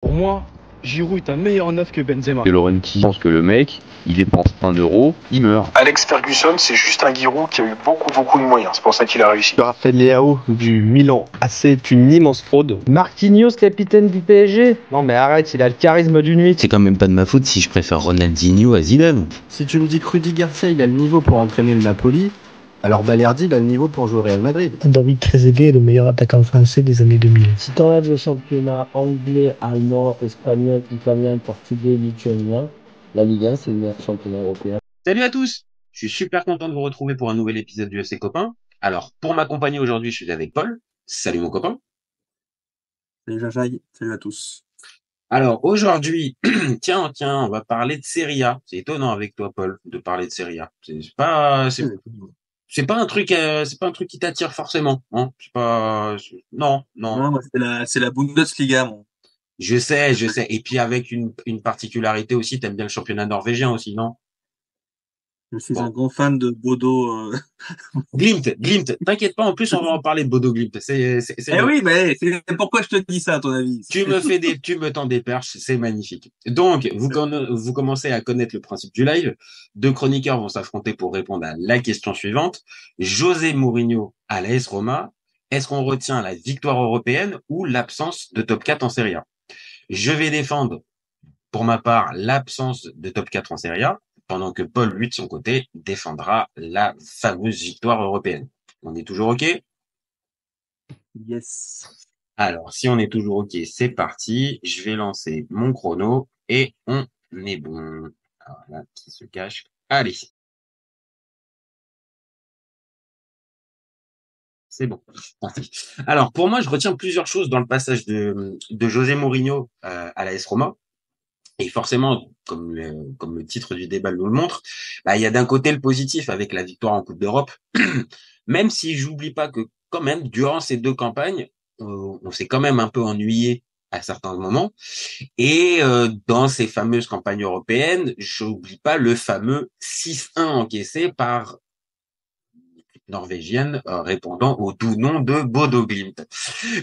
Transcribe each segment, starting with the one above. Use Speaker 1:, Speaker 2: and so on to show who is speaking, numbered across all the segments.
Speaker 1: Pour moi, Giroud est un meilleur neuf que Benzema.
Speaker 2: De Laurenti pense que le mec, il dépense 1 euro, il meurt.
Speaker 3: Alex Ferguson, c'est juste un Giroud qui a eu beaucoup de moyens. C'est pour ça qu'il a réussi.
Speaker 4: Raphaël Leao du Milan. Ah, c'est une immense fraude.
Speaker 5: Marquinhos, capitaine du PSG?
Speaker 4: Non mais arrête, il a le charisme d'une nuit.
Speaker 6: C'est quand même pas de ma faute si je préfère Ronaldinho à Zidane.
Speaker 5: Si tu me dis que Rudy Garcia, il a le niveau pour entraîner le Napoli, alors Balerdi, il a le niveau pour jouer au Real Madrid.
Speaker 7: David Trezeguet est le meilleur attaquant français des années 2000.
Speaker 8: Si tu enlèves le championnat anglais, allemand, espagnol, italien, portugais, lituanien, la Ligue 1, c'est le meilleur championnat européen.
Speaker 9: Salut à tous! Je suis super content de vous retrouver pour un nouvel épisode du FC Copain. Alors, pour m'accompagner aujourd'hui, je suis avec Paul. Salut mon copain.
Speaker 10: Salut Jajaï, salut à tous.
Speaker 9: Alors, aujourd'hui, tiens, on va parler de Serie A. C'est étonnant avec toi, Paul, de parler de Serie A. C'est pas un truc qui t'attire forcément, hein. Non.
Speaker 10: Non, moi, c'est la Bundesliga, moi.
Speaker 9: Je sais. Et puis avec une particularité aussi, t'aimes bien le championnat norvégien aussi, non?
Speaker 10: Je suis un grand fan de Bodo.
Speaker 9: Glimt. T'inquiète pas, en plus, on va en parler de Bodo Glimt.
Speaker 10: Oui, mais c'est pourquoi je te dis ça, à ton avis.
Speaker 9: Tu me tends des perches, c'est magnifique. Donc, vous commencez à connaître le principe du live. Deux chroniqueurs vont s'affronter pour répondre à la question suivante. José Mourinho à l'AS Roma. Est-ce qu'on retient la victoire européenne ou l'absence de top 4 en Serie A? Je vais défendre, pour ma part, l'absence de top 4 en Serie A, pendant que Paul, lui, de son côté, défendra la fameuse victoire européenne. On est toujours OK?
Speaker 10: Yes.
Speaker 9: Alors, si on est toujours OK, c'est parti. Je vais lancer mon chrono et on est bon. Alors là, qui se cache? Allez. C'est bon. Alors, pour moi, je retiens plusieurs choses dans le passage de José Mourinho à l'AS Roma. Et forcément, comme le titre du débat nous le montre, bah, il y a d'un côté le positif avec la victoire en Coupe d'Europe, même si j'oublie pas que quand même, durant ces deux campagnes, on s'est quand même un peu ennuyé à certains moments. Et dans ces fameuses campagnes européennes, j'oublie pas le fameux 6-1 encaissé par norvégienne répondant au doux nom de Bodo Glimt.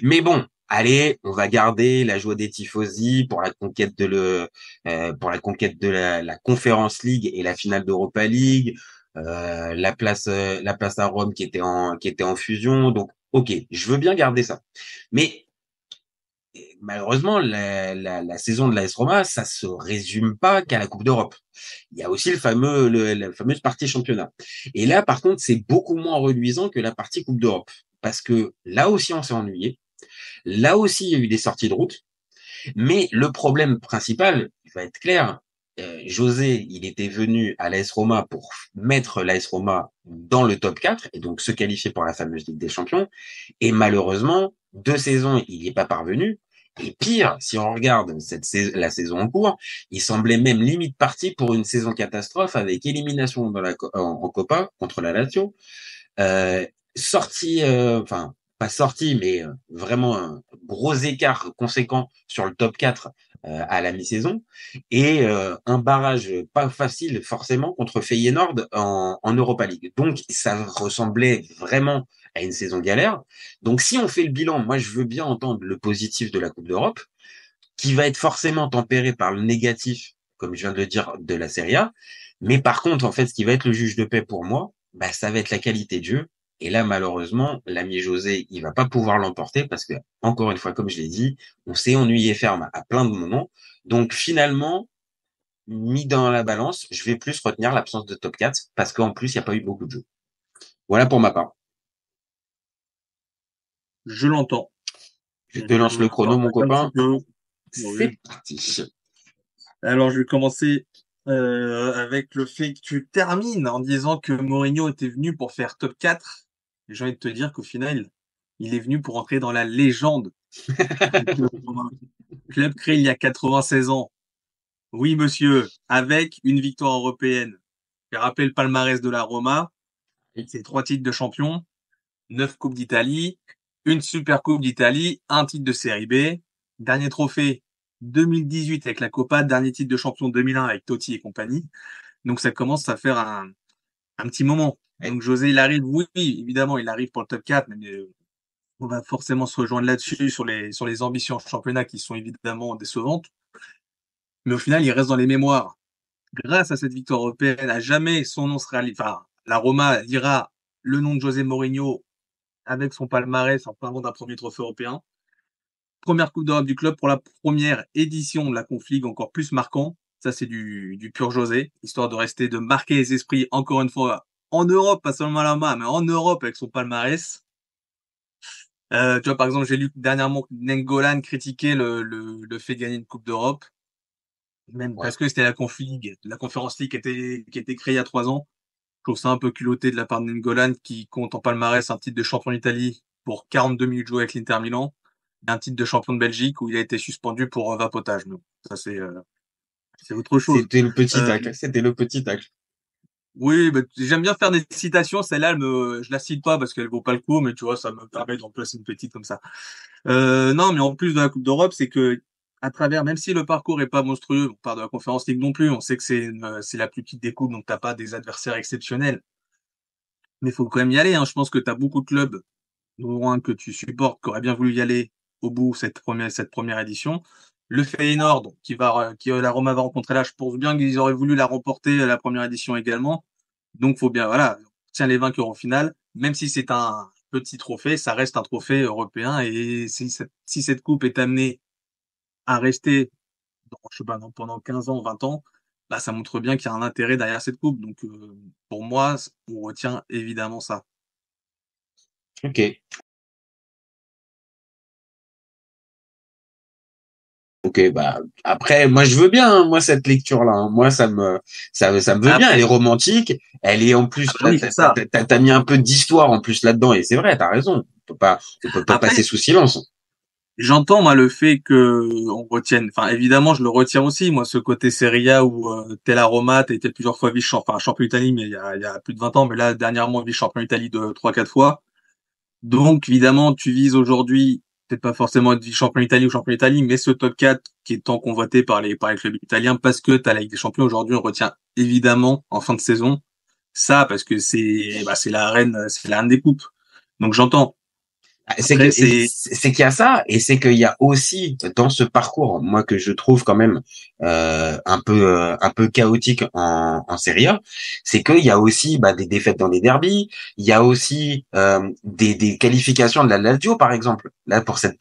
Speaker 9: Mais bon, allez, on va garder la joie des tifosi pour la conquête de la Conference League et la finale d'Europa League, la place à Rome qui était en fusion. Donc, ok, je veux bien garder ça. Mais malheureusement, la saison de l'AS Roma, ça se résume pas qu'à la Coupe d'Europe. Il y a aussi la fameuse partie championnat. Et là, par contre, c'est beaucoup moins reluisant que la partie Coupe d'Europe. Parce que là aussi, on s'est ennuyé. Là aussi, il y a eu des sorties de route. Mais le problème principal, il va être clair, José, il était venu à l'AS Roma pour mettre l'AS Roma dans le top 4 et donc se qualifier pour la fameuse Ligue des Champions. Et malheureusement, 2 saisons, il n'y est pas parvenu. Et pire, si on regarde la saison en cours, il semblait même limite parti pour une saison catastrophe avec élimination en Copa contre la Lazio, sortie, enfin pas sortie, mais vraiment un gros écart conséquent sur le top 4 à la mi-saison et un barrage pas facile forcément contre Feyenoord en Europa League. Donc ça ressemblait vraiment à une saison galère. Donc si on fait le bilan, moi je veux bien entendre le positif de la Coupe d'Europe, qui va être forcément tempéré par le négatif, comme je viens de le dire, de la Serie A. Mais par contre, en fait, ce qui va être le juge de paix pour moi, bah, ça va être la qualité de jeu. Et là, malheureusement, l'ami José, il va pas pouvoir l'emporter parce que, encore une fois, comme je l'ai dit, on s'est ennuyé ferme à plein de moments. Donc, finalement, mis dans la balance, je vais plus retenir l'absence de top 4 parce qu'en plus, il n'y a pas eu beaucoup de jeux. Voilà pour ma part.
Speaker 10: Je l'entends.
Speaker 9: Je te lance le chrono, mon copain.
Speaker 10: C'est
Speaker 9: parti.
Speaker 10: Alors, je vais commencer avec le fait que tu termines en disant que Mourinho était venu pour faire top 4. Et j'ai envie de te dire qu'au final, il est venu pour entrer dans la légende. Club créé il y a 96 ans. Oui, monsieur, avec une victoire européenne. Je rappelle le palmarès de la Roma. C'est 3 titres de champion, 9 coupes d'Italie, une super coupe d'Italie, un titre de Série B. Dernier trophée 2018 avec la Copa, dernier titre de champion 2001 avec Totti et compagnie. Donc ça commence à faire un petit moment. Donc José, il arrive, oui, évidemment, il arrive pour le top 4, mais On va forcément se rejoindre là-dessus sur les ambitions en championnat qui sont évidemment décevantes. Mais au final, il reste dans les mémoires. Grâce à cette victoire européenne, à jamais son nom sera, enfin, la Roma lira le nom de José Mourinho avec son palmarès en parlant d'un premier trophée européen. Première Coupe d'Europe du club pour la première édition de la Conf League, encore plus marquant. Ça, c'est du pur José, histoire de marquer les esprits encore une fois en Europe, pas seulement à la main, mais en Europe avec son palmarès. Tu vois, par exemple, j'ai lu dernièrement que Nengolan critiquait le fait de gagner une Coupe d'Europe, même parce que c'était la Conf League, la Conference League qui était créée il y a 3 ans. Je trouve ça un peu culotté de la part de Nengolan qui compte en palmarès un titre de champion d'Italie pour 42 minutes jouées avec l'Inter Milan et un titre de champion de Belgique où il a été suspendu pour vapotage. Mais ça, c'est autre chose.
Speaker 9: C'était le petit tacle.
Speaker 10: Oui, bah, j'aime bien faire des citations. Celle-là, je la cite pas parce qu'elle vaut pas le coup, mais tu vois, ça me permet d'en placer une petite comme ça. Non, mais en plus de la Coupe d'Europe, c'est que à travers, même si le parcours est pas monstrueux, on part de la Conférence League non plus, on sait que c'est la plus petite des coupes, donc t'as pas des adversaires exceptionnels. Mais faut quand même y aller, hein. Je pense que t'as beaucoup de clubs, dont un que tu supportes, qui auraient bien voulu y aller au bout cette première édition. Le Feyenoord, qui la Roma va rencontrer là, je pense bien qu'ils auraient voulu la remporter la première édition également. Donc faut bien, voilà, tiens les vainqueurs en finale, même si c'est un petit trophée, ça reste un trophée européen et si cette coupe est amenée à rester je sais pas, pendant 15 ans, 20 ans, bah, ça montre bien qu'il y a un intérêt derrière cette coupe. Donc, pour moi, on retient évidemment ça.
Speaker 9: Ok. Ok, bah après, moi je veux bien, hein, moi cette lecture-là, hein. Moi ça me veut bien. Elle est romantique, elle est en plus,
Speaker 10: Oui, c'est ça.
Speaker 9: t'as mis un peu d'histoire en plus là-dedans et c'est vrai, t'as raison. On peut pas passer sous silence.
Speaker 10: J'entends moi le fait que on retienne. Enfin, évidemment, je le retiens aussi. Moi, ce côté Serie A où t'es la Roma, t'as été plusieurs fois vice-champion, enfin champion d'Italie, mais il y a plus de 20 ans. Mais là, dernièrement, vice-champion d'Italie de 3-4 fois. Donc, évidemment, tu vises aujourd'hui, peut-être pas forcément être vice-champion d'Italie ou champion d'Italie, mais ce top 4 qui est tant convoité par les clubs italiens parce que t'as la Ligue des Champions aujourd'hui, on retient évidemment en fin de saison ça parce que c'est la reine des coupes. Donc j'entends.
Speaker 9: C'est qu'il y a ça et c'est qu'il y a aussi dans ce parcours, moi que je trouve quand même un peu chaotique en Serie A, c'est qu'il y a aussi des défaites dans les derbies, il y a aussi des qualifications de la Lazio par exemple. Là pour cette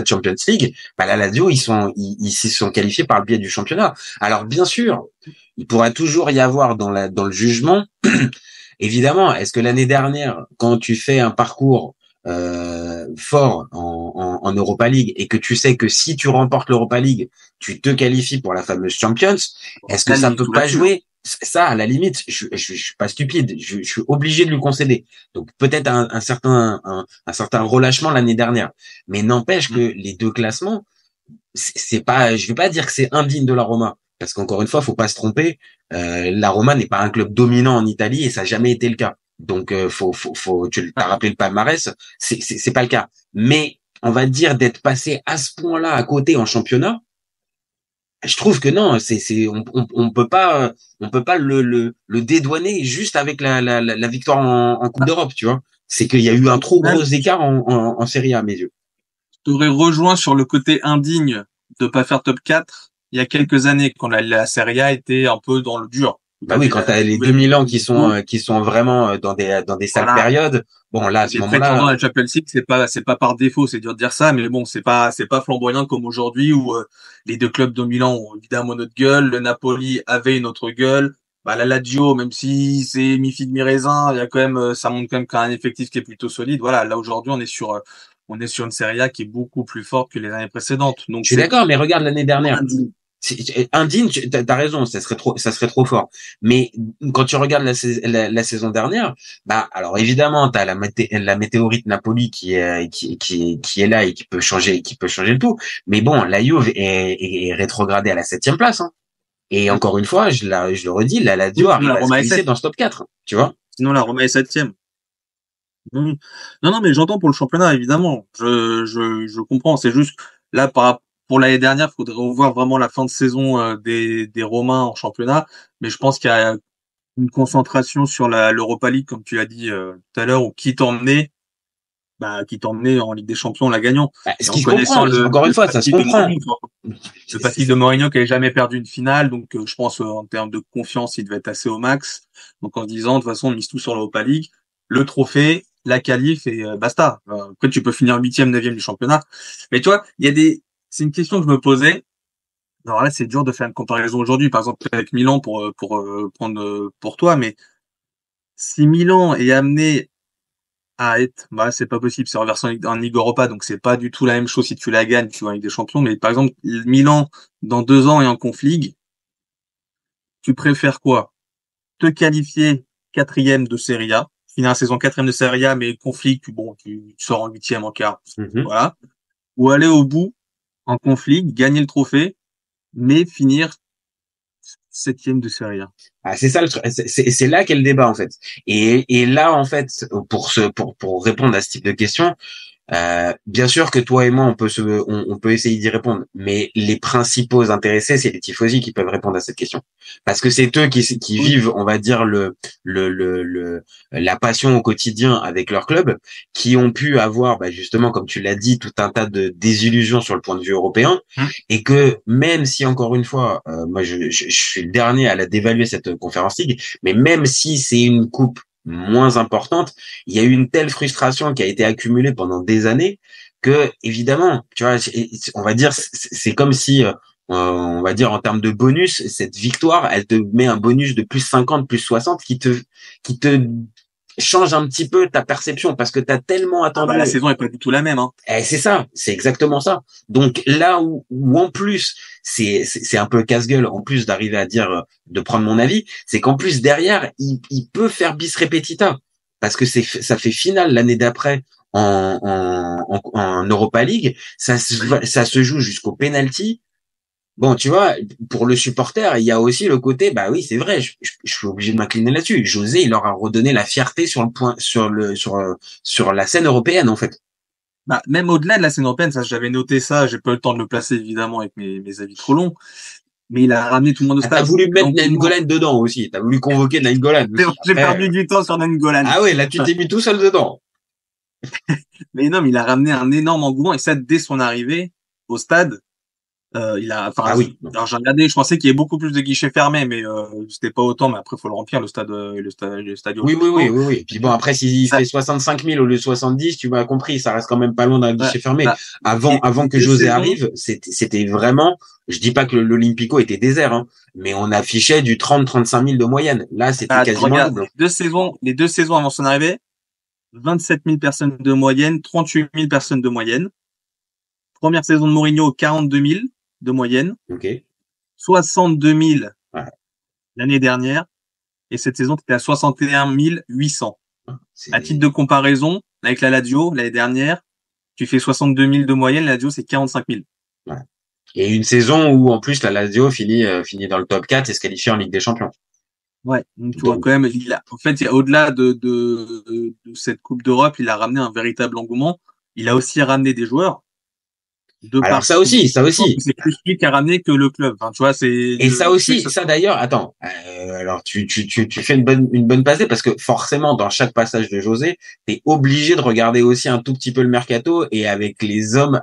Speaker 9: Champions League, la Lazio ils s'y sont qualifiés par le biais du championnat. Alors bien sûr, il pourra toujours y avoir dans le jugement évidemment, est-ce que l'année dernière quand tu fais un parcours fort en Europa League et que tu sais que si tu remportes l'Europa League, tu te qualifies pour la fameuse Champions, est-ce que ça peut pas jouer? Ça, à la limite, je suis pas stupide, je suis obligé de lui concéder. Donc peut-être un certain relâchement l'année dernière, mais n'empêche que les deux classements, c'est pas, je vais pas dire que c'est indigne de la Roma, parce qu'encore une fois, faut pas se tromper. La Roma n'est pas un club dominant en Italie et ça n'a jamais été le cas. Donc tu t'as rappelé le palmarès, c'est pas le cas. Mais on va dire d'être passé à ce point-là à côté en championnat, je trouve que non, on peut pas le dédouaner juste avec la victoire en Coupe d'Europe, tu vois. C'est qu'il y a eu un trop gros écart en Serie A à mes yeux.
Speaker 10: Je t'aurais rejoint sur le côté indigne de pas faire top 4 il y a quelques années quand la Serie A était un peu dans le dur.
Speaker 9: Bah oui, quand t'as les 2000 ans qui sont vraiment dans des sales périodes. Bon, là, à ce moment-là.
Speaker 10: Prétendant à la Champions League, c'est pas par défaut, c'est dur de dire ça, mais bon, c'est pas flamboyant comme aujourd'hui où les deux clubs dominants ont évidemment notre gueule. Le Napoli avait une autre gueule. La Lazio, même si c'est mi-figue mi-raisin, il y a quand même, ça montre quand même un effectif qui est plutôt solide. Voilà, là aujourd'hui, on est sur une Serie A qui est beaucoup plus forte que les années précédentes. Donc,
Speaker 9: je suis d'accord, mais regarde l'année dernière. Indigne, t'as raison, ça serait trop fort. Mais quand tu regardes la saison dernière, alors évidemment, t'as la météorite Napoli qui est là et qui peut changer le tout. Mais bon, la Juve est rétrogradée à la 7e place, hein. Et encore une fois, je le redis, la Lazio arrive à se glisser dans ce top 4, tu vois.
Speaker 10: Sinon, la Roma est 7e. Non, mais j'entends pour le championnat, évidemment. Je comprends. C'est juste, là, pour l'année dernière, il faudrait revoir vraiment la fin de saison des Romains en championnat. Mais je pense qu'il y a une concentration sur l'Europa League, comme tu l'as dit tout à l'heure, ou qui t'emmenait. qui t'emmenait en Ligue des Champions, la gagnant.
Speaker 9: Ce qui se comprend, encore une fois, ça se comprend.
Speaker 10: Le passif de Mourinho qui avait jamais perdu une finale, donc je pense en termes de confiance, il devait être assez au max. Donc en se disant, de toute façon, on mise tout sur l'Europa League, le trophée, la qualif et basta. Après, tu peux finir 8e, 9e du championnat. Mais tu vois, c'est une question que je me posais. Alors là, c'est dur de faire une comparaison aujourd'hui, par exemple avec Milan pour prendre pour toi, mais si Milan est amené à être, c'est pas possible, c'est reversé en Ligue Europa, donc c'est pas du tout la même chose si tu la gagnes, tu vas en Ligue des Champions, mais par exemple, Milan, dans 2 ans est en Conf League, tu préfères quoi? Te qualifier 4e de Serie A, finir la saison 4e de Serie A, mais Conf League, tu sors en 8e, en quart, voilà. Ou aller au bout, en Conf League, gagner le trophée, mais finir 7e de Serie A.
Speaker 9: C'est ça c'est là qu'est le débat en fait. Et là en fait pour répondre à ce type de question, bien sûr que toi et moi on peut essayer d'y répondre, mais les principaux intéressés c'est les tifosi qui peuvent répondre à cette question parce que c'est eux qui vivent, on va dire la passion au quotidien avec leur club, qui ont pu avoir justement comme tu l'as dit tout un tas de désillusions sur le point de vue européen, et que même si encore une fois moi je suis le dernier à la dévaluer cette Conference League, mais même si c'est une coupe moins importante, il y a eu une telle frustration qui a été accumulée pendant des années que évidemment, tu vois, on va dire c'est comme si on va dire en termes de bonus, cette victoire, elle te met un bonus de plus 50, plus 60 qui te change un petit peu ta perception parce que t'as tellement attendu.
Speaker 10: La saison est pas du tout la même, hein.
Speaker 9: C'est ça, c'est exactement ça. Donc là où en plus c'est un peu casse-gueule en plus d'arriver à dire de prendre mon avis, c'est qu'en plus derrière il peut faire bis repetita parce que ça fait finale l'année d'après en Europa League, ça se joue jusqu'au penalty. Bon, tu vois, pour le supporter, il y a aussi le côté, oui, c'est vrai, je suis obligé de m'incliner là-dessus. José, il leur a redonné la fierté sur la scène européenne, en fait.
Speaker 10: Même au-delà de la scène européenne, ça, j'avais noté ça, j'ai pas eu le temps de le placer, évidemment, avec mes avis trop longs. Mais il a ramené tout le monde au stade.
Speaker 9: T'as voulu mettre Nainggolan dedans aussi. T'as voulu convoquer Nainggolan.
Speaker 10: J'ai perdu du temps sur Nainggolan.
Speaker 9: Ah ouais, là, tu t'es mis tout seul dedans.
Speaker 10: Mais non, mais il a ramené un énorme engouement, et ça, dès son arrivée au stade.
Speaker 9: Oui.
Speaker 10: Alors j'ai regardé, je pensais qu'il y avait beaucoup plus de guichets fermés, mais c'était pas autant. Mais après, faut le remplir le stade.
Speaker 9: Oui. Et puis bon, après, s'il fait 65 000 au lieu de 70, tu m'as compris, ça reste quand même pas loin d'un guichet fermé. Avant que José arrive, c'était vraiment. Je dis pas que l'Olympico était désert, hein, mais on affichait du 30-35 000 de moyenne. Là, c'était quasiment double.
Speaker 10: Les deux saisons avant son arrivée, 27 000 personnes de moyenne, 38 000 personnes de moyenne. Première saison de Mourinho, 42 000 de moyenne. 62 000 l'année dernière. Et cette saison, tu étais à 61 800. À titre de comparaison, avec la Lazio, l'année dernière, tu fais 62 000 de moyenne, la Lazio, c'est 45 000.
Speaker 9: Ouais. Et une saison où, en plus, la Lazio finit dans le top 4 et se qualifie en Ligue des Champions.
Speaker 10: Ouais. Donc, tu vois, quand même, en fait, au-delà de cette Coupe d'Europe, il a ramené un véritable engouement. Il a aussi ramené des joueurs.
Speaker 9: Alors ça aussi.
Speaker 10: C'est plus lui qui a ramené que le club. Enfin, tu vois,
Speaker 9: ça d'ailleurs. Attends. Alors tu fais une bonne passée parce que forcément dans chaque passage de José, t'es obligé de regarder aussi un tout petit peu le mercato et avec les hommes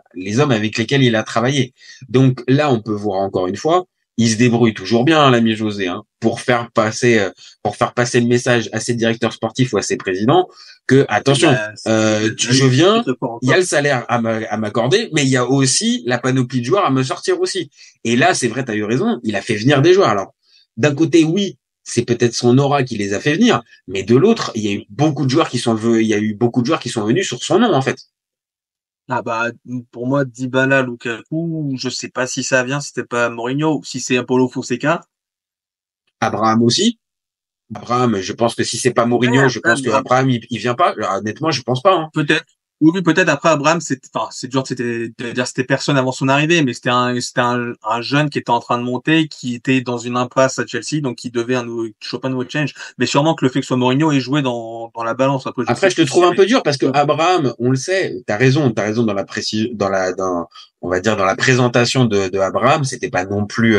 Speaker 9: avec lesquels il a travaillé. Donc là, on peut voir encore une fois, il se débrouille toujours bien, l'ami José, pour faire passer le message à ses directeurs sportifs ou à ses présidents que attention, je viens, il y a le salaire à m'accorder, mais il y a aussi la panoplie de joueurs à me sortir aussi. Et là, c'est vrai, t'as eu raison, il a fait venir des joueurs. Alors, d'un côté, oui, c'est peut-être son aura qui les a fait venir, mais de l'autre, il y a eu beaucoup de joueurs qui sont venus sur son nom, en fait.
Speaker 10: Pour moi, Dybala, Lukaku, je sais pas si ça vient, si c'était pas Mourinho, ou si c'est Paulo Fonseca.
Speaker 9: Abraham aussi. Abraham, je pense que si c'est pas Mourinho, je pense que Abraham, il vient pas. Alors, honnêtement, je pense pas,
Speaker 10: Peut-être. Oui, peut-être. Après, Abraham, c'est dur de dire c'était personne avant son arrivée, mais c'était un jeune qui était en train de monter, qui était dans une impasse à Chelsea, donc qui devait choper un nouveau challenge. Mais sûrement que le fait que ce soit Mourinho est joué dans la balance.
Speaker 9: Après, je te trouve un peu dur parce que Abraham, on le sait, t'as raison dans la précision, on va dire dans la présentation de Abraham, c'était pas non plus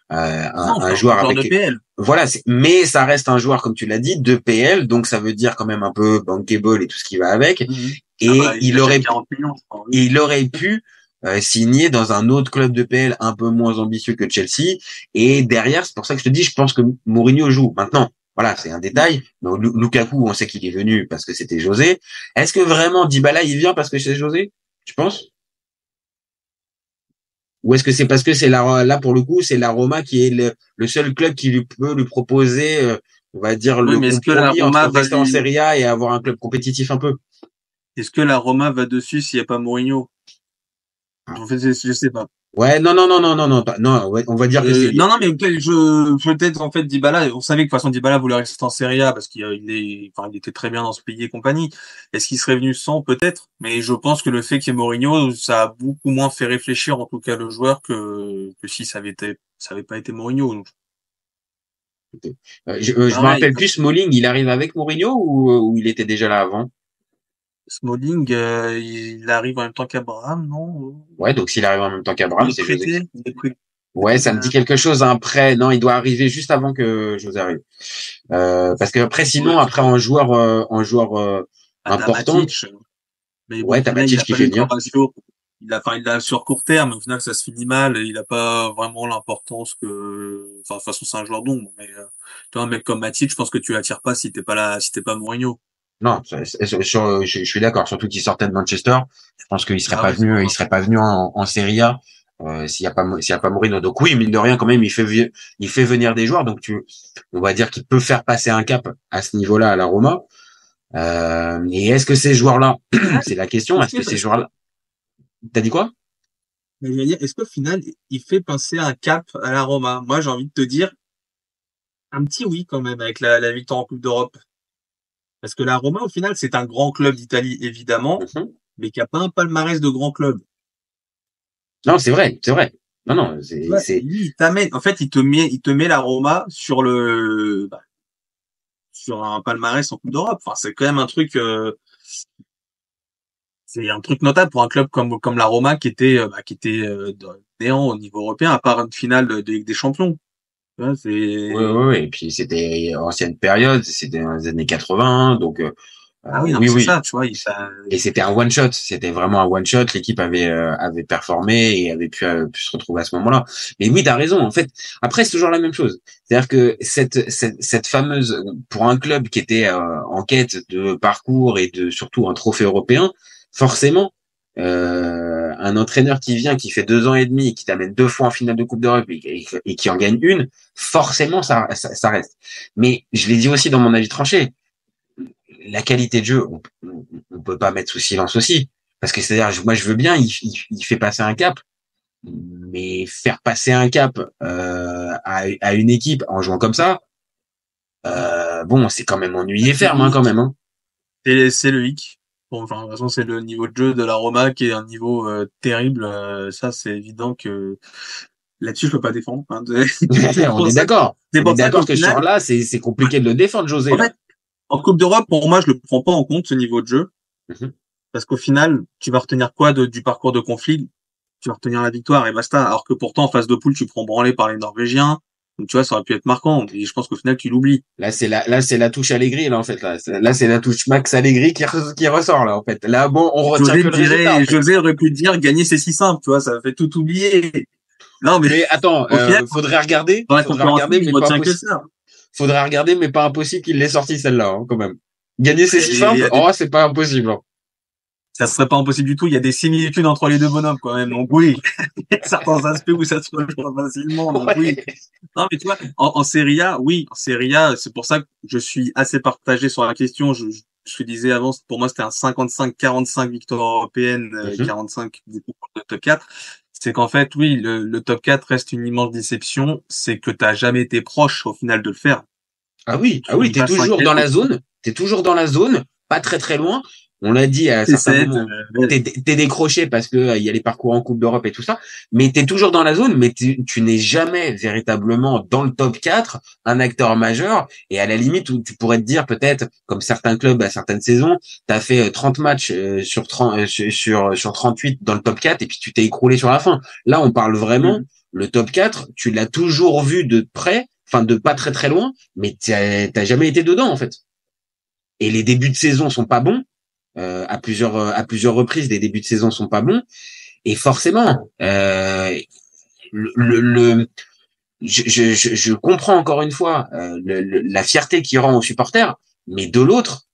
Speaker 9: un joueur avec
Speaker 10: de PL.
Speaker 9: Voilà, mais ça reste un joueur comme tu l'as dit de PL, donc ça veut dire quand même un peu bankable et tout ce qui va avec. et
Speaker 10: il achète 40 millions, je crois, oui.
Speaker 9: il aurait pu signer dans un autre club de PL un peu moins ambitieux que Chelsea. Et derrière, c'est pour ça que je te dis, je pense que Mourinho joue. Maintenant, voilà, c'est un détail. Mais Lukaku, on sait qu'il est venu parce que c'était José. Est-ce que vraiment Dybala, il vient parce que c'est José? Tu penses? Ou est-ce que c'est parce que là pour le coup, c'est la Roma qui est le seul club qui peut lui proposer, on va dire,
Speaker 10: Oui,
Speaker 9: le
Speaker 10: mais est-ce que la
Speaker 9: compromis
Speaker 10: Roma
Speaker 9: entre rester en Serie A et avoir un club compétitif un peu?
Speaker 10: Est-ce que la Roma va dessus s'il n'y a pas Mourinho? En fait, je sais pas.
Speaker 9: Ouais, non, ouais, on va dire que c'est.
Speaker 10: Non, mais peut-être en fait Dybala, on savait que de toute façon Dybala voulait rester en Serie A parce il était très bien dans ce pays et compagnie. Est-ce qu'il serait venu sans? Peut-être, mais je pense que le fait qu'il y ait Mourinho, ça a beaucoup moins fait réfléchir en tout cas le joueur que si ça avait pas été Mourinho. Donc.
Speaker 9: Je me rappelle plus, Smalling, il arrive avec Mourinho ou il était déjà là avant?
Speaker 10: Smalling, il arrive en même temps qu'Abraham, non?
Speaker 9: Ouais, donc s'il arrive en même temps qu'Abraham, c'est José.
Speaker 10: Prêté.
Speaker 9: Ouais, ça me dit quelque chose, un prêt. Non, il doit arriver juste avant que José arrive. Parce que après, sinon, après, en joueur important.
Speaker 10: Matic, mais bon,
Speaker 9: ouais, t'as Matic qui fait bien.
Speaker 10: Il a sur court terme, mais au final, ça se finit mal, et il a pas vraiment l'importance de toute façon, c'est un joueur d'ombre, mais, tu vois, un mec comme Matic, je pense que tu l'attires pas si t'es pas Mourinho.
Speaker 9: Non, je suis d'accord, surtout qu'il sortait de Manchester. Je pense qu'il serait il serait pas venu en Serie A, s'il y a pas Mourinho. Donc oui, mine de rien, quand même, il fait venir des joueurs. Donc on va dire qu'il peut faire passer un cap à ce niveau-là à la Roma. Et est-ce que ces joueurs-là, c'est la question, est-ce que ces joueurs-là, t'as dit quoi?
Speaker 10: Mais je veux dire, est-ce qu'au final, il fait passer un cap à la Roma? Moi, j'ai envie de te dire, un petit oui, quand même, avec la victoire en Coupe d'Europe. Parce que la Roma, au final, c'est un grand club d'Italie, évidemment, mais qui a pas un palmarès de grand club.
Speaker 9: Non, c'est vrai. Non,
Speaker 10: il t'amène, en fait, il te met la Roma sur sur un palmarès en Coupe d'Europe. Enfin, c'est quand même un truc, c'est un truc notable pour un club comme la Roma qui était néant au niveau européen, à part une finale de Ligue des Champions. Ouais,
Speaker 9: oui. Et puis c'était ancienne période, c'était dans les années 80, donc
Speaker 10: c'est ça, tu vois.
Speaker 9: Et c'était un one shot, c'était vraiment un one shot. L'équipe avait performé et avait pu se retrouver à ce moment-là. Mais oui, t'as raison. En fait, après c'est toujours la même chose. C'est-à-dire que cette fameuse, pour un club qui était en quête de parcours et de surtout un trophée européen, forcément. Un entraîneur qui vient, qui fait 2 ans et demi, qui t'amène 2 fois en finale de Coupe d'Europe et qui en gagne une, forcément ça reste. Mais je l'ai dit aussi dans mon avis tranché, la qualité de jeu, on peut pas mettre sous silence aussi, parce que c'est-à-dire, moi je veux bien, il fait passer un cap, mais faire passer un cap à une équipe en jouant comme ça, bon, c'est quand même ennuyé ferme quand même. Hein.
Speaker 10: C'est le hic. Bon, enfin, de toute façon, c'est le niveau de jeu de la Roma qui est un niveau terrible. Ça, c'est évident que là-dessus, je peux pas défendre. Hein.
Speaker 9: On est d'accord. On est d'accord que ce genre-là, c'est compliqué de le défendre, José.
Speaker 10: En fait, en Coupe d'Europe, pour moi, je le prends pas en compte, ce niveau de jeu. Parce qu'au final, tu vas retenir quoi du parcours de conflit? Tu vas retenir la victoire et basta. Alors que pourtant, en phase de poule, tu prends branlé par les Norvégiens. Donc, tu vois, ça aurait pu être marquant. Et je pense qu'au final, tu l'oublies.
Speaker 9: Là, c'est la touche Allegri, là, en fait, là, c'est la touche Max Allegri qui ressort, là, en fait. Là, bon, on retient que le résultat. En fait.
Speaker 10: José aurait pu dire, gagner, c'est si simple, tu vois, ça fait tout oublier.
Speaker 9: Non, mais attends, faudrait regarder, mais pas impossible. Faudrait regarder, mais pas impossible qu'il l'ait sorti, celle-là, hein, quand même. Gagner, c'est si simple. Oh, c'est pas impossible, hein.
Speaker 10: Ça serait pas impossible du tout. Il y a des similitudes entre les deux bonhommes, quand même. Donc oui, il y a certains aspects où ça se rejoint facilement. Donc oui. Non, mais tu vois, en Serie A, oui, en Serie A, c'est pour ça que je suis assez partagé sur la question. Je te disais avant, pour moi, c'était un 55-45 victoires européennes, 45 du coup pour le top 4. C'est qu'en fait, oui, le top 4 reste une immense déception. C'est que t'as jamais été proche, au final, de le faire.
Speaker 9: Ah oui, t'es toujours dans la zone. T'es toujours dans la zone, pas très très loin. On l'a dit à certains moments, t'es décroché parce que il y a les parcours en Coupe d'Europe et tout ça, mais t'es toujours dans la zone, mais tu n'es jamais véritablement dans le top 4, un acteur majeur, et à la limite où tu pourrais te dire peut-être, comme certains clubs à certaines saisons, t'as fait 30 matchs sur 38 dans le top 4 et puis tu t'es écroulé sur la fin. Là, on parle vraiment, le top 4, tu l'as toujours vu de près, enfin de pas très très loin, mais t'as jamais été dedans en fait. Et les débuts de saison sont pas bons. à plusieurs reprises. Les débuts de saison sont pas bons. Et forcément, je comprends encore une fois la fierté qui rend aux supporters, mais de l'autre,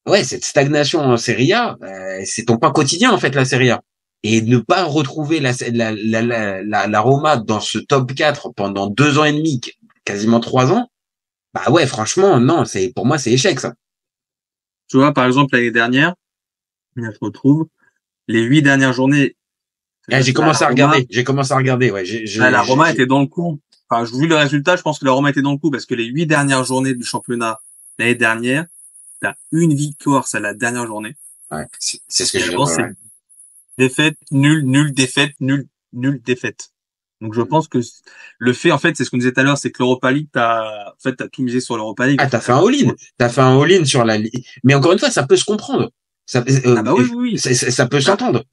Speaker 9: ouais, cette stagnation en Serie A, c'est ton pain quotidien en fait la Serie A. Et ne pas retrouver la Roma dans ce top 4 pendant 2 ans et demi, quasiment 3 ans, bah ouais, franchement, non, pour moi c'est échec ça.
Speaker 10: Tu vois, par exemple, l'année dernière, je retrouve les 8 dernières journées.
Speaker 9: J'ai commencé à regarder, ouais.
Speaker 10: La Roma était dans le coup. Enfin, vu le résultat, je pense que la Roma était dans le coup parce que les 8 dernières journées du championnat l'année dernière, t'as une victoire, c'est la dernière journée.
Speaker 9: Ouais, c'est ce que je
Speaker 10: pense.
Speaker 9: Ouais.
Speaker 10: Défaite, nul, défaite, nul, défaite. Donc je pense que le fait, en fait, c'est ce qu'on disait tout à l'heure, c'est que l'Europa League, t'as tout misé sur l'Europa League.
Speaker 9: Ah, t'as fait un all-in. T'as fait un all-in sur la Ligue. Mais encore une fois, ça peut se comprendre. Ça,
Speaker 10: oui.
Speaker 9: Ça peut s'entendre.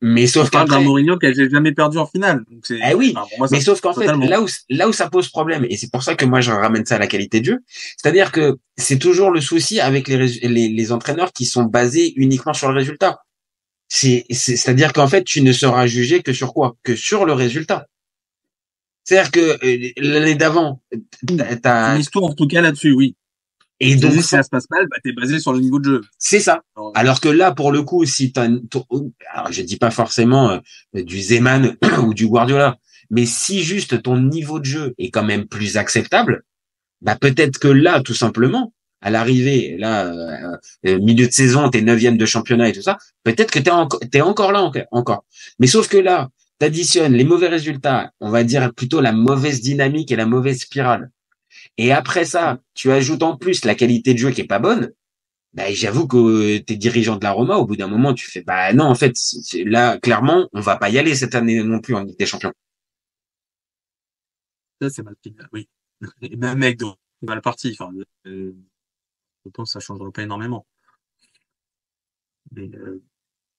Speaker 9: Mais sauf
Speaker 10: qu'après.
Speaker 9: d'un
Speaker 10: Mourinho qui a jamais perdu en finale. Donc
Speaker 9: oui. Mais sauf qu'en fait, là où ça pose problème, et c'est pour ça que moi je ramène ça à la qualité de jeu, c'est-à-dire que c'est toujours le souci avec les entraîneurs qui sont basés uniquement sur le résultat. C'est-à-dire qu'en fait, tu ne seras jugé que sur quoi? Que sur le résultat. C'est-à-dire que l'année d'avant,
Speaker 10: t'as une histoire en tout cas là-dessus, oui.
Speaker 9: Et donc,
Speaker 10: si ça se passe mal, bah, t'es basé sur le niveau de jeu.
Speaker 9: C'est ça. Alors que là, pour le coup, si alors je dis pas forcément du Zeman ou du Guardiola, mais si juste ton niveau de jeu est quand même plus acceptable, bah peut-être que là, tout simplement, à l'arrivée, là, milieu de saison, t'es 9e de championnat et tout ça, peut-être que t'es encore là encore. Mais sauf que là, t'additionnes les mauvais résultats, on va dire plutôt la mauvaise dynamique et la mauvaise spirale. Et après ça, tu ajoutes en plus la qualité de jeu qui est pas bonne. Bah, j'avoue que t'es dirigeant de la Roma, au bout d'un moment, tu fais, bah non, en fait, là, clairement, on va pas y aller cette année non plus en Ligue des Champions.
Speaker 10: Ça, c'est mal pris, oui. Et même avec de mal parti, enfin, je pense que ça changerait pas énormément. Mais,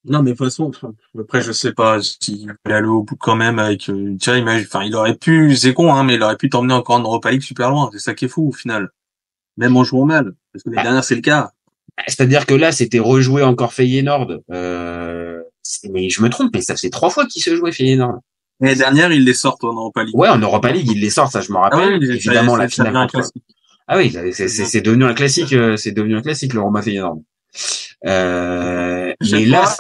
Speaker 10: non, mais de toute façon, après, je sais pas s'il allait aller au bout quand même avec, tu vois, il aurait pu, c'est con, hein, mais il aurait pu t'emmener encore en Europa League super loin. C'est ça qui est fou, au final. Même en jouant mal. Parce que les dernières, c'est le cas.
Speaker 9: C'est-à-dire que là, c'était rejouer encore Feyenoord. Mais je me trompe, mais ça fait 3 fois qu'ils se jouaient Feyenoord.
Speaker 10: L'année dernière, ils les sortent en Europa League.
Speaker 9: Ouais, en Europa League, ils les sortent, ça je me rappelle.
Speaker 10: oui,
Speaker 9: évidemment, la finale
Speaker 10: contre.
Speaker 9: Ah oui, c'est devenu un classique, le Roma Feyenoord. Mais là,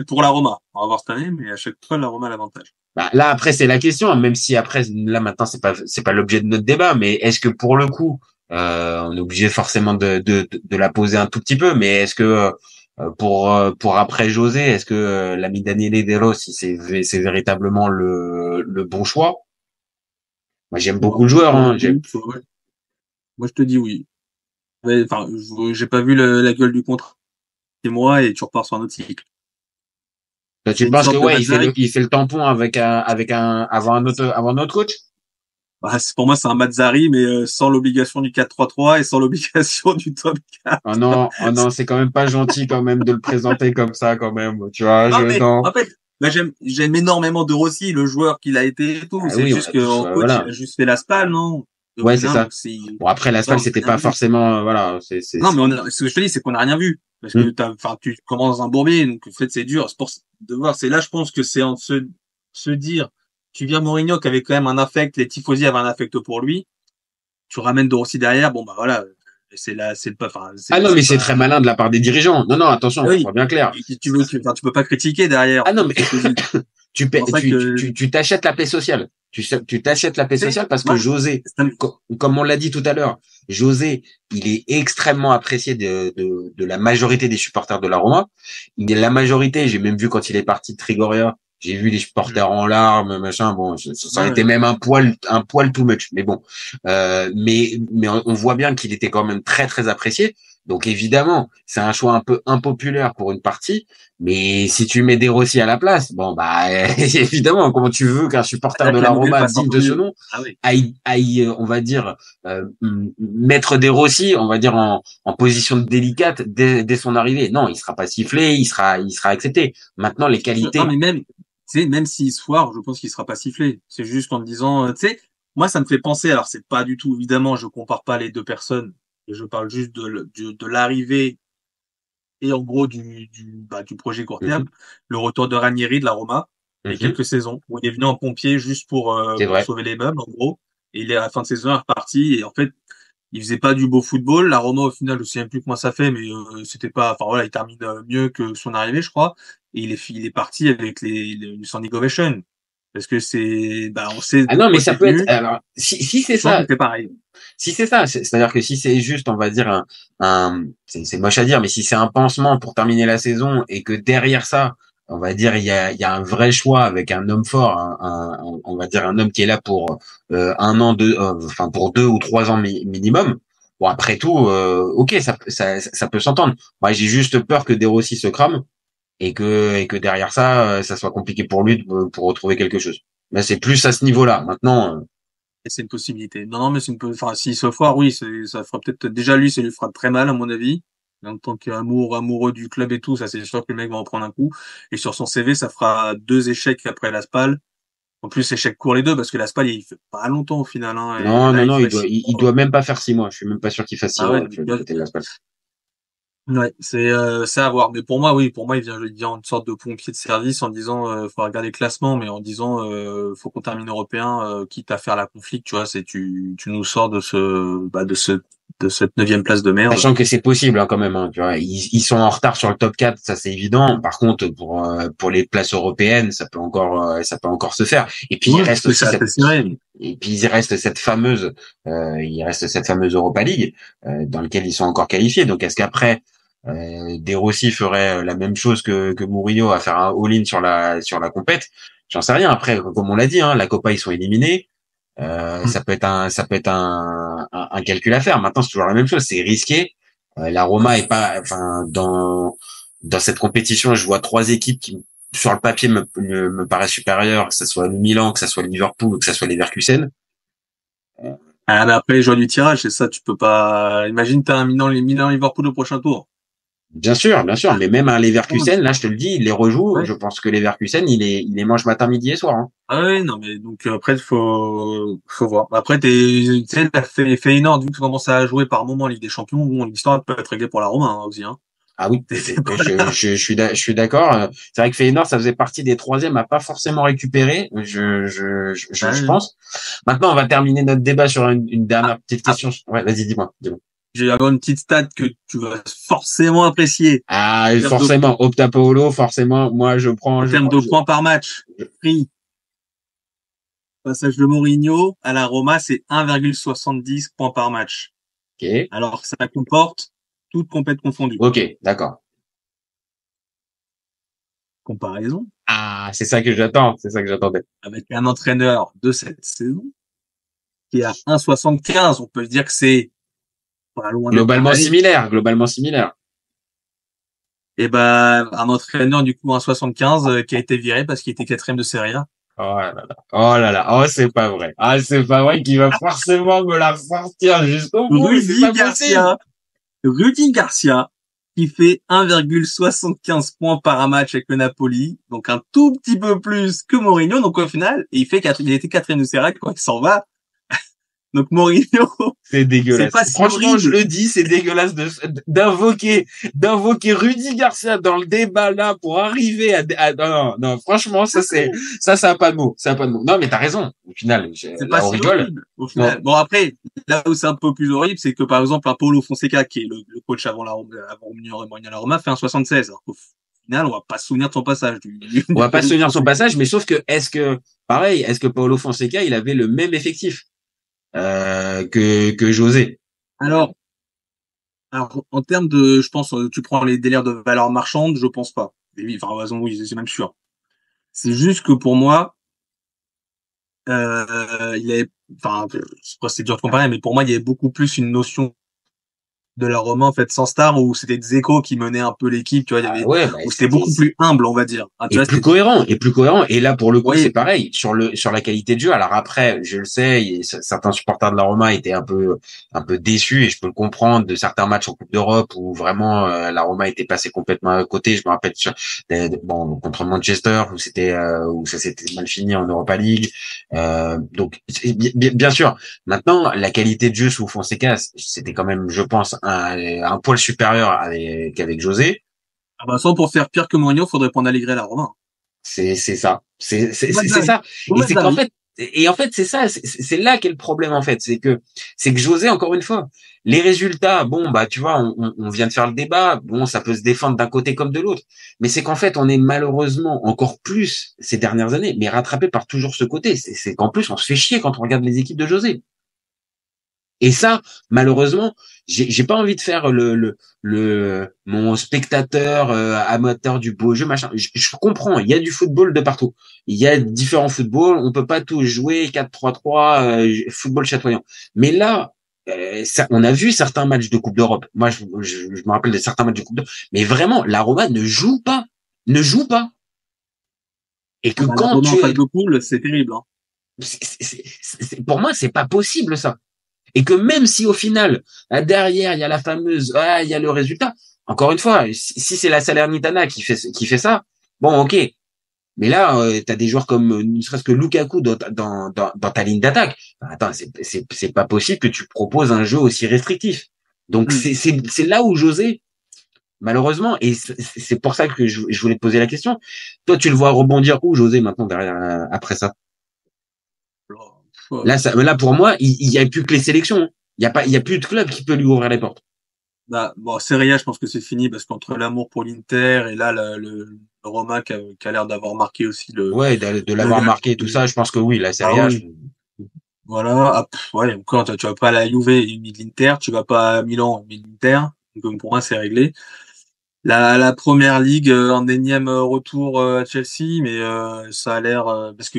Speaker 10: pour la Roma, on va voir cette année, mais à chaque fois, la Roma a l'avantage.
Speaker 9: Bah, là, après, c'est la question, même si après, là, maintenant, c'est pas l'objet de notre débat, mais est-ce que pour le coup, on est obligé forcément de la poser un tout petit peu, mais est-ce que, pour après José, est-ce que l'ami Daniele De Rossi, c'est véritablement le bon choix? Moi, j'aime beaucoup le joueur, hein.
Speaker 10: Moi, je te dis oui. Enfin, j'ai pas vu la gueule du contrat. C'est moi et tu repars sur un autre cycle.
Speaker 9: Tu penses que ouais, il fait le tampon avant un autre coach?
Speaker 10: Bah, pour moi, c'est un Mazzari, mais sans l'obligation du 4-3-3 et sans l'obligation du top 4.
Speaker 9: Oh non, c'est quand même pas gentil quand même de le présenter comme ça quand même, tu vois.
Speaker 10: En fait, bah, j'aime énormément De Rossi, le joueur qu'il a été et tout.
Speaker 9: Ah,
Speaker 10: c'est
Speaker 9: oui,
Speaker 10: juste qu'en coach, il a juste fait la SPAL, non?
Speaker 9: Ouais, c'est ça. Bon, après, la SPAL, c'était pas forcément, voilà,
Speaker 10: Non, mais ce que je te dis, c'est qu'on n'a rien vu. Parce que tu commences un bourbier, donc en fait, c'est dur. C'est pour de voir. C'est là, je pense que c'est en se dire, tu viens Mourinho qui avait quand même un affect, les tifosi avaient un affect pour lui. Tu ramènes De Rossi derrière, bon, bah voilà.
Speaker 9: Mais c'est très malin de la part des dirigeants. Non, attention,
Speaker 10: oui.
Speaker 9: Soit bien clair.
Speaker 10: Tu peux pas critiquer derrière.
Speaker 9: Ah non, mais tu t'achètes la paix sociale. Tu t'achètes la paix sociale parce que José, comme on l'a dit tout à l'heure, José, il est extrêmement apprécié de la majorité des supporters de la Roma. La majorité, j'ai même vu quand il est parti de Trigoria, j'ai vu les supporters en larmes, machin. Bon, ça a été même un poil too much. Mais bon, mais on voit bien qu'il était quand même très très apprécié. Donc évidemment, c'est un choix un peu impopulaire pour une partie, mais si tu mets De Rossi à la place, bon bah évidemment, comment tu veux qu'un supporter de la Roma digne de ce nom aille, on va dire, mettre De Rossi, on va dire en position délicate dès son arrivée. Non, il sera pas sifflé, il sera accepté. Maintenant, les qualités.
Speaker 10: Non, mais même s'il se foire, je pense qu'il sera pas sifflé. C'est juste en disant, tu sais, moi ça me fait penser. Alors c'est pas du tout, évidemment, je compare pas les deux personnes. Et je parle juste de l'arrivée et en gros du projet court terme, le retour de Ranieri de la Roma, il y a quelques saisons, où il est venu en pompier juste pour sauver les meubles, en gros. Et il est à la fin de saison, il est reparti, et en fait, il faisait pas du beau football. La Roma, au final, je sais même plus comment ça fait, mais c'était pas, enfin voilà, il termine mieux que son arrivée, je crois. Et il est parti avec le standing ovation. Parce que on sait.
Speaker 9: Ah non, mais ça peut être, alors, si c'est ça.
Speaker 10: C'est pareil.
Speaker 9: Si c'est ça, c'est-à-dire que si c'est juste, on va dire c'est moche à dire, mais si c'est un pansement pour terminer la saison et que derrière ça, on va dire il y a un vrai choix avec un homme fort, on va dire un homme qui est là pour un an, enfin pour 2 ou 3 ans minimum. Bon après tout, ok, ça peut s'entendre. Moi j'ai juste peur que De Rossi se crame et que derrière ça, ça soit compliqué pour lui pour retrouver quelque chose. Mais c'est plus à ce niveau-là. Maintenant.
Speaker 10: Et c'est une possibilité. Non, mais enfin, s'il se foire, oui, ça fera peut-être, déjà lui, ça lui fera très mal, à mon avis. En tant qu'amoureux du club et tout, ça, c'est sûr que le mec va en prendre un coup. Et sur son CV, ça fera 2 échecs après la SPAL. En plus, échecs courts les 2, parce que la SPAL, il fait pas longtemps au final, hein.
Speaker 9: Non, il doit même pas faire 6 mois. Je suis même pas sûr qu'il fasse 6 mois.
Speaker 10: Ouais, c'est à voir. Mais pour moi, oui, il vient en une sorte de pompier de service en disant, faut regarder le classement, mais en disant, faut qu'on termine européen, quitte à faire la conflit, tu vois, tu nous sors de cette 9e place de merde.
Speaker 9: Sachant que c'est possible, hein, quand même, hein, tu vois. Ils sont en retard sur le top 4, ça c'est évident. Par contre, pour les places européennes, ça peut encore se faire. Et puis, il reste aussi cette fameuse Europa League, dans laquelle ils sont encore qualifiés. Donc, est-ce qu'après, De Rossi ferait la même chose que Mourinho à faire un all-in sur la compète? J'en sais rien. Après, comme on l'a dit, hein, la Copa, ils sont éliminés. Ça peut être un calcul à faire. Maintenant, c'est toujours la même chose. C'est risqué. La Roma est pas, enfin, dans cette compétition, je vois 3 équipes qui, sur le papier, me paraissent supérieures, que ce soit le Milan, que ce soit le Liverpool, ou que ce soit les Leverkusen.
Speaker 10: Ah, mais après, les joueurs du tirage, c'est ça, tu peux pas, imagine, t'as un Milan Liverpool au prochain tour.
Speaker 9: Bien sûr, mais même un Leverkusen, là, je te le dis, il les rejoue. Ouais. Je pense que Leverkusen, il les mange matin, midi et soir. Hein.
Speaker 10: Ah oui, non, mais donc après, faut voir. Après, tu sais, t'as fait Feyenoord, vu que tu commences à jouer par moment en Ligue des Champions, où l'histoire peut être réglée pour la Roma, hein, aussi. Hein.
Speaker 9: Ah oui, je suis d'accord. C'est vrai que Feyenoord, ça faisait partie des 3e à pas forcément récupérer. Je pense. Maintenant, on va terminer notre débat sur une dernière petite question. Ouais, vas-y, dis-moi.
Speaker 10: Je vais avoir une petite stat que tu vas forcément apprécier.
Speaker 9: Ah, forcément. Opta Paolo, forcément. Moi, je prends.
Speaker 10: En termes de points par match, prix. Passage de Mourinho à la Roma, c'est 1,70 points par match.
Speaker 9: Ok.
Speaker 10: Alors, ça comporte toutes compètes confondues.
Speaker 9: Ok, d'accord.
Speaker 10: Comparaison.
Speaker 9: Ah, c'est ça que j'attends. C'est ça que j'attendais.
Speaker 10: Avec un entraîneur de cette saison qui est à 1,75, on peut dire que c'est
Speaker 9: globalement similaire.
Speaker 10: Et ben, un entraîneur du coup 1,75 qui a été viré parce qu'il était 4e de Serie A.
Speaker 9: Oh là là, oh c'est pas vrai. Ah c'est pas vrai qu'il va forcément me la sortir jusqu'au bout.
Speaker 10: Rudy Garcia qui fait 1,75 points par match avec le Napoli, donc un tout petit peu plus que Mourinho. Donc au final, il était 4e de Serie A quand il s'en va. Donc Mourinho,
Speaker 9: c'est dégueulasse. Franchement, je le dis, c'est dégueulasse d'invoquer Rudy Garcia dans le débat là pour arriver à non, franchement, ça a pas de mots, Non, mais t'as raison. Au final, on rigole.
Speaker 10: Au final. Bon après, là où c'est un peu plus horrible, c'est que par exemple un Paulo Fonseca qui est le coach avant Mourinho à la Roma fait un 76. Alors qu'au final, on va pas se souvenir de son passage.
Speaker 9: On va pas se souvenir de son passage, mais sauf que est-ce que Paulo Fonseca, il avait le même effectif que José.
Speaker 10: Alors, en termes de, je pense, tu prends les délires de valeur marchande, je pense pas. Enfin, oui, c'est même sûr. C'est juste que pour moi, c'est dur de comparer, mais pour moi, il y avait beaucoup plus une notion de la Roma en fait sans star où c'était Dzeko qui menait un peu l'équipe, tu vois, où c'était beaucoup plus humble, on va dire.
Speaker 9: Plus cohérent. Et là pour le coup c'est pareil sur la qualité de jeu. Alors après, je le sais, certains supporters de la Roma étaient un peu déçus et je peux le comprendre de certains matchs en Coupe d'Europe où vraiment la Roma était passée complètement à côté. Je me rappelle contre Manchester où ça s'était mal fini en Europa League. Donc bien sûr. Maintenant, la qualité de jeu sous Fonseca, c'était quand même, je pense, un poil supérieur qu'avec José.
Speaker 10: Ah bah, sans pour faire pire que Mourinho, faudrait prendre Allegri à la Roma.
Speaker 9: C'est ça. C'est ça.
Speaker 10: Faut
Speaker 9: Et
Speaker 10: mettre
Speaker 9: c'est qu'en
Speaker 10: Zari.
Speaker 9: fait, c'est ça, c'est là qu'est le problème, en fait. C'est que José, encore une fois, les résultats, bon, bah, tu vois, on vient de faire le débat. Bon, ça peut se défendre d'un côté comme de l'autre. Mais c'est qu'en fait, on est malheureusement encore plus ces dernières années, mais rattrapé par toujours ce côté. C'est qu'en plus, on se fait chier quand on regarde les équipes de José. Et ça, malheureusement, j'ai pas envie de faire mon spectateur amateur du beau jeu, machin. Je comprends, il y a du football de partout. Il y a différents footballs, on peut pas tous jouer 4-3-3 football chatoyant. Mais là, on a vu certains matchs de Coupe d'Europe. Moi, je me rappelle de certains matchs de Coupe d'Europe. Mais vraiment, la Roma ne joue pas. Ne joue pas. Et que
Speaker 10: La
Speaker 9: quand
Speaker 10: Roma en
Speaker 9: tu
Speaker 10: phase de poule, c'est terrible. Hein.
Speaker 9: pour moi, c'est pas possible, ça. Et que même si au final, derrière, il y a la fameuse, il y a le résultat. Encore une fois, si c'est la Salernitana qui fait ça, bon, ok. Mais là, t'as des joueurs comme, ne serait-ce que Lukaku dans ta ligne d'attaque. Attends, c'est pas possible que tu proposes un jeu aussi restrictif. Donc, c'est là où José, malheureusement, et c'est pour ça que je voulais te poser la question. Toi, tu le vois rebondir où, José, maintenant, derrière, après ça? Là, pour moi, il y a plus que les sélections. Il y a plus de club qui peut lui ouvrir les portes.
Speaker 10: Bah, bon, Serie A, je pense que c'est fini parce qu'entre l'amour pour l'Inter et là, le Roma qui a l'air d'avoir marqué aussi
Speaker 9: Ouais, de l'avoir marqué et tout ça, je pense que oui, la Serie A.
Speaker 10: Voilà. Ouais, encore, tu vas pas à la Juve et l'Inter, tu vas pas à Milan et l'Inter. Donc, pour moi, c'est réglé. La première ligue, en énième retour à Chelsea, mais ça a l'air, parce que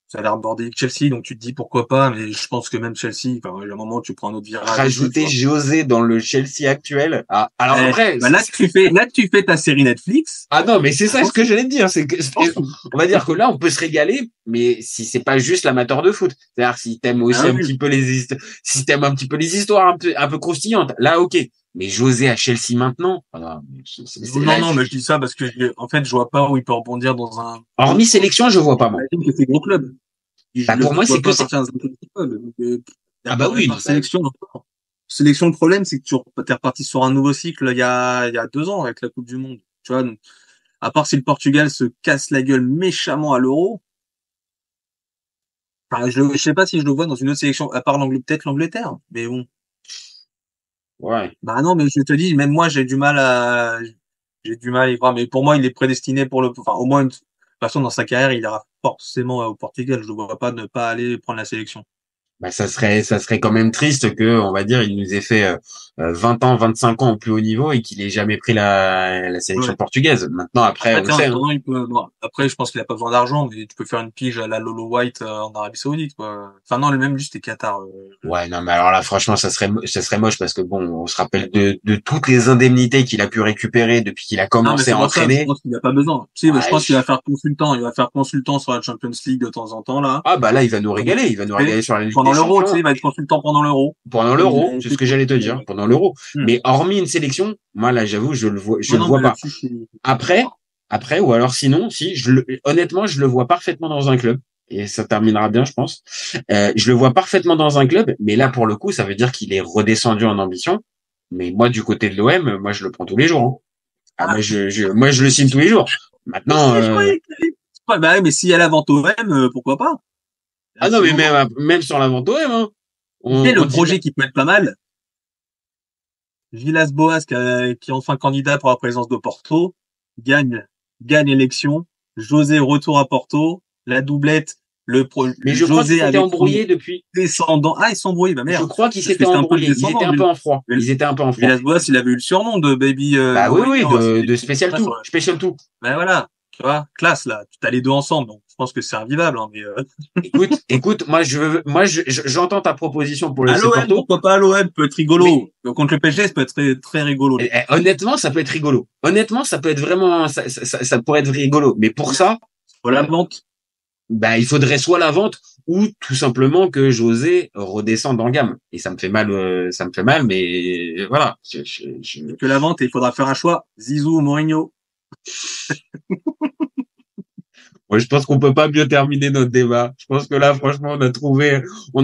Speaker 10: ça a l'air bordélique Chelsea, donc tu te dis pourquoi pas, mais je pense que même Chelsea, à un moment, tu prends un autre virage.
Speaker 9: Rajouter José dans le Chelsea actuel. Ah, alors après.
Speaker 10: Bah là, tu fais ta série Netflix.
Speaker 9: Ah non, mais c'est ça ce que j'allais te dire. On va dire que là, on peut se régaler, mais si c'est pas juste l'amateur de foot. C'est-à-dire, si t'aimes aussi un petit peu si t'aimes un petit peu les histoires un peu croustillantes, là, ok. Mais José à Chelsea maintenant.
Speaker 10: Non, mais je dis ça parce que, en fait, je vois pas où il peut rebondir dans un.
Speaker 9: Hormis sélection, je vois pas, moi.
Speaker 10: Que c'est gros club.
Speaker 9: Bah, pour moi, c'est que c'est.
Speaker 10: Ah bah oui. Sélection, le problème, c'est que t'es reparti sur un nouveau cycle il y a 2 ans avec la Coupe du Monde. Tu vois, à part si le Portugal se casse la gueule méchamment à l'Euro. Enfin, je sais pas si je le vois dans une autre sélection, à part peut-être l'Angleterre, mais bon.
Speaker 9: Ouais.
Speaker 10: Bah non, mais je te dis, même moi, j'ai du mal à y croire. Mais pour moi, il est prédestiné au moins, de toute façon, dans sa carrière, il ira forcément au Portugal. Je ne vois pas ne pas aller prendre la sélection.
Speaker 9: Bah, ça serait quand même triste que, on va dire, il nous ait fait 20 ans, 25 ans au plus haut niveau et qu'il ait jamais pris la sélection portugaise. Maintenant, après, on sait.
Speaker 10: Après, je pense qu'il a pas besoin d'argent, mais tu peux faire une pige à la Lolo White en Arabie Saoudite, quoi. Enfin, non, même juste les Qatar.
Speaker 9: Ouais, non, mais alors là, franchement, ça serait moche parce que bon, on se rappelle de toutes les indemnités qu'il a pu récupérer depuis qu'il a commencé à entraîner.
Speaker 10: Je pense qu'il a pas besoin. Si, mais je pense qu'il va faire consultant. Il va faire consultant sur la Champions League de temps en temps, là.
Speaker 9: Ah, bah là, il va nous régaler. Il va nous régaler sur la Ligue
Speaker 10: pendant l'Euro, tu sais, il va être consultant pendant l'Euro.
Speaker 9: Pendant l'Euro, c'est ce que j'allais te dire, pendant l'Euro. Mais hormis une sélection, moi, là, j'avoue, je le vois pas. Après, ou alors sinon, honnêtement, je le vois parfaitement dans un club. Et ça terminera bien, je pense. Je le vois parfaitement dans un club, mais là, pour le coup, ça veut dire qu'il est redescendu en ambition. Mais moi, du côté de l'OM, moi, je le prends tous les jours. Hein. Moi, je le signe tous les jours. Maintenant,
Speaker 10: bah, mais s'il y a la vente OM, pourquoi pas?
Speaker 9: Ah non, mais même sur la vente OM, hein.
Speaker 10: Le projet qui peut être pas mal. Villas-Boas, qui est enfin candidat pour la présidence de Porto, gagne l'élection. José retour à Porto. La doublette,
Speaker 9: mais je crois qu'ils s'étaient embrouillés depuis.
Speaker 10: Descendant. Ah, ils sont embrouillés, bah merde.
Speaker 9: Je crois qu'ils s'étaient embrouillés. Ils étaient un peu en froid.
Speaker 10: Villas-Boas, il avait eu le surnom de Baby.
Speaker 9: Bah oui, de Special 2.
Speaker 10: Ben voilà. Tu vois, classe, là. Tu as les deux ensemble. Donc, je pense que c'est invivable, hein, mais
Speaker 9: Écoute, moi, j'entends ta proposition pour le
Speaker 10: Porto. Pourquoi pas l'OM peut être rigolo. Mais contre le PSG, ça peut être très, très rigolo.
Speaker 9: Honnêtement, ça peut être rigolo. Honnêtement, ça peut être vraiment, ça pourrait être rigolo. Mais pour ça.
Speaker 10: Voilà la vente.
Speaker 9: Bah, il faudrait soit la vente ou tout simplement que José redescende en gamme. Et ça me fait mal, mais voilà.
Speaker 10: Que la vente, et il faudra faire un choix. Zizou ou Mourinho.
Speaker 9: Moi, je pense qu'on peut pas mieux terminer notre débat. Je pense que là, franchement, on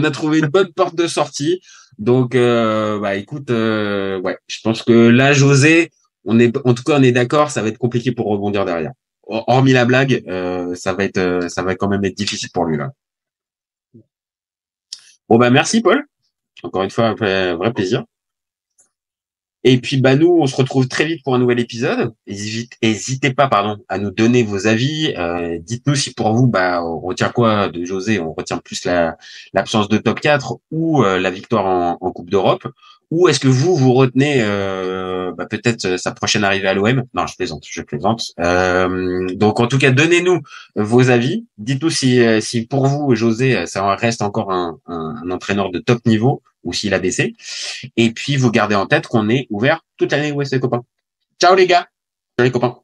Speaker 9: a trouvé une bonne porte de sortie. Donc, écoute, ouais, je pense que là, José, en tout cas, on est d'accord, ça va être compliqué pour rebondir derrière. Hormis la blague, ça va quand même être difficile pour lui là. Bon bah merci Paul. Encore une fois, un vrai plaisir. Et puis bah nous, on se retrouve très vite pour un nouvel épisode. Hésitez pas, à nous donner vos avis. Dites-nous si pour vous, on retient quoi de José? On retient plus l'absence de top 4 ou la victoire en Coupe d'Europe? Ou est-ce que vous retenez peut-être sa prochaine arrivée à l'OM? Non, je plaisante. Donc en tout cas, donnez-nous vos avis. Dites-nous si pour vous, José, ça reste encore un entraîneur de top niveau ou s'il a baissé. Et puis, vous gardez en tête qu'on est ouvert toute l'année, ouais, les copains. Ciao les gars. Ciao les copains.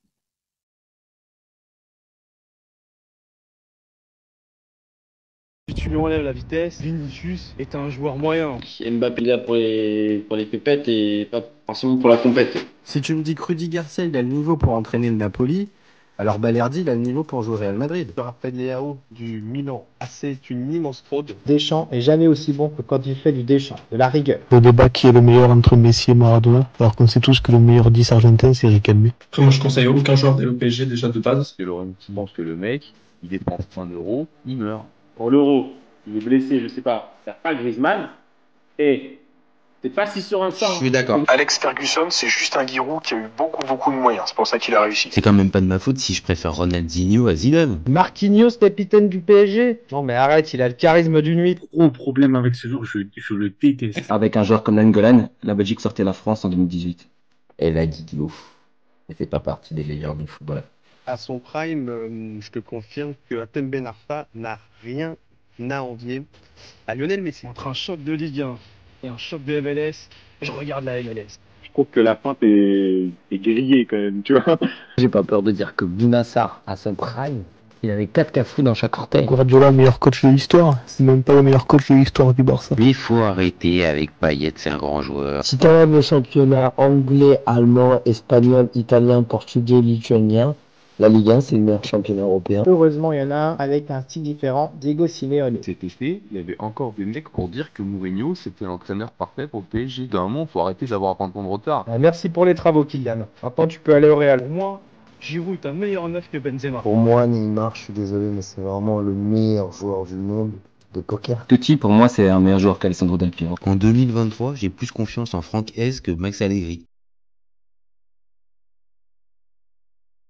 Speaker 1: Si tu lui enlèves la vitesse, Vinicius est un joueur moyen.
Speaker 8: Mbappé là pour les pépettes et pas forcément pour la compète.
Speaker 5: Si tu me dis que Rudy Garcia il a le niveau pour entraîner le Napoli, alors Balerdi il a le niveau pour jouer au Real Madrid.
Speaker 4: Je rappelle Léao du Milan AC est une immense fraude.
Speaker 11: Deschamps est jamais aussi bon que quand il fait du Deschamps, de la rigueur.
Speaker 7: Le débat qui est le meilleur entre Messi et Maradona, alors qu'on sait tous que le meilleur 10 argentin c'est Riquelme.
Speaker 12: Après, moi je conseille aucun joueur d'aller au PSG déjà de base.
Speaker 2: Parce que Laurent qui pense que le mec, il dépense 1 euro, il meurt.
Speaker 13: Pour l'euro, il est blessé, je sais pas, faire pas Griezmann. Et t'es pas si sur un sort.
Speaker 3: Je suis d'accord. Alex Ferguson, c'est juste un Giroud qui a eu beaucoup de moyens. C'est pour ça qu'il a réussi.
Speaker 6: C'est quand même pas de ma faute si je préfère Ronaldinho à Zidane.
Speaker 11: Marquinhos, capitaine du PSG? Non mais arrête, il a le charisme d'une nuit.
Speaker 12: Gros problème avec ce joueur, je le déteste.
Speaker 14: Avec un joueur comme Nainggolan, la Belgique sortait la France en 2018.
Speaker 8: Et là, Guido, il fait pas partie des meilleurs du football.
Speaker 4: À son prime, je te confirme que Hatem Ben Arfa n'a rien à envier à Lionel Messi.
Speaker 1: Entre un choc de Ligue 1 et un choc de MLS, je regarde la MLS.
Speaker 12: Je trouve que la feinte est grillée quand même, tu vois.
Speaker 8: J'ai pas peur de dire que Bounassar, à son prime, il avait 4 cafous dans chaque orteil.
Speaker 7: Guardiola, meilleur coach de l'histoire. C'est même pas le meilleur coach de l'histoire du Barça.
Speaker 6: Mais il faut arrêter avec Payet, c'est un grand joueur.
Speaker 8: Si t'enlèves le championnat anglais, allemand, espagnol, italien, portugais, lituanien, la Ligue 1, c'est le meilleur championnat européen.
Speaker 11: Heureusement, il y en a un avec un style différent, Diego Simeone.
Speaker 2: Cet été, il y avait encore des mecs pour dire que Mourinho, c'était l'entraîneur parfait pour le PSG. D'un moment, faut arrêter d'avoir un temps de retard.
Speaker 11: Merci pour les travaux, Kylian. Maintenant, tu peux aller au Real.
Speaker 1: Pour moi, Giroud est un meilleur neuf que Benzema.
Speaker 8: Pour moi, Neymar, je suis désolé, mais c'est vraiment le meilleur joueur du monde de poker.
Speaker 14: Totti, pour moi, c'est un meilleur joueur qu'Alessandro Del Piero.
Speaker 6: En 2023, j'ai plus confiance en Franck Hez que Max Allegri.